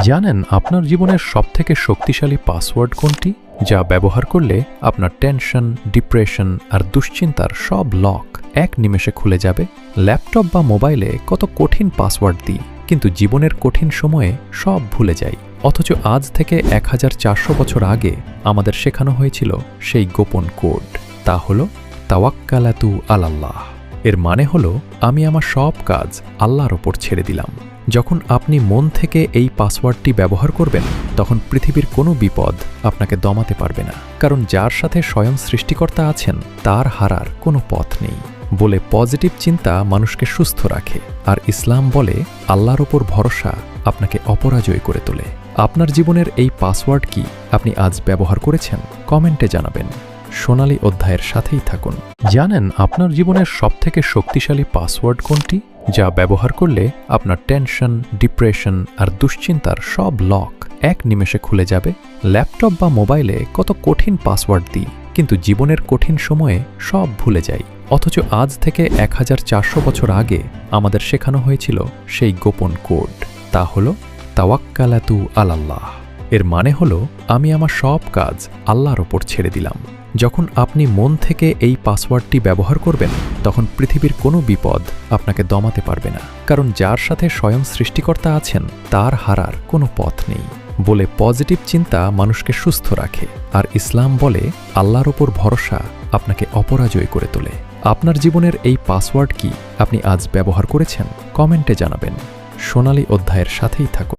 জানেন আপনার জীবনের সবথেকে শক্তিশালী পাসওয়ার্ড কোনটি, যা ব্যবহার করলে আপনার টেনশন, ডিপ্রেশন আর দুশ্চিন্তার সব লক এক নিমেষে খুলে যাবে? ল্যাপটপ বা মোবাইলে কত কঠিন পাসওয়ার্ড দিই, কিন্তু জীবনের কঠিন সময়ে সব ভুলে যাই। অথচ আজ থেকে 1400 বছর আগে আমাদের শেখানো হয়েছিল সেই গোপন কোড। তা হল তাওয়াক্কালাতু আলাল্লাহ। এর মানে হলো আমি আমার সব কাজ আল্লাহর ওপর ছেড়ে দিলাম। যখন আপনি মন থেকে এই পাসওয়ার্ডটি ব্যবহার করবেন, তখন পৃথিবীর কোনো বিপদ আপনাকে দমাতে পারবে না, কারণ যার সাথে স্বয়ং সৃষ্টিকর্তা আছেন তার হারার কোনো পথ নেই। বলে পজিটিভ চিন্তা মানুষকে সুস্থ রাখে, আর ইসলাম বলে আল্লাহর ওপর ভরসা আপনাকে অপরাজয় করে তোলে। আপনার জীবনের এই পাসওয়ার্ড কি আপনি আজ ব্যবহার করেছেন? কমেন্টে জানাবেন। সোনালী অধ্যায়ের সাথেই থাকুন। জানেন আপনার জীবনের সবথেকে শক্তিশালী পাসওয়ার্ড কোনটি, যা ব্যবহার করলে আপনার টেনশন, ডিপ্রেশন আর দুশ্চিন্তার সব লক এক নিমেষে খুলে যাবে? ল্যাপটপ বা মোবাইলে কত কঠিন পাসওয়ার্ড দিই, কিন্তু জীবনের কঠিন সময়ে সব ভুলে যাই। অথচ আজ থেকে 1400 বছর আগে আমাদের শেখানো হয়েছিল সেই গোপন কোড। তা হল তাওয়াক্কালাতু আলাল্লাহ। এর মানে হলো আমি আমার সব কাজ আল্লাহর ওপর ছেড়ে দিলাম। যখন আপনি মন থেকে এই পাসওয়ার্ডটি ব্যবহার করবেন, তখন পৃথিবীর কোনো বিপদ আপনাকে দমাতে পারবে না, কারণ যার সাথে স্বয়ং সৃষ্টিকর্তা আছেন তার হারার কোনো পথ নেই। বলে পজিটিভ চিন্তা মানুষকে সুস্থ রাখে, আর ইসলাম বলে আল্লাহর ওপর ভরসা আপনাকে অপরাজয় করে তোলে। আপনার জীবনের এই পাসওয়ার্ড কি আপনি আজ ব্যবহার করেছেন? কমেন্টে জানাবেন। সোনালী অধ্যায়ের সাথেই থাকুন।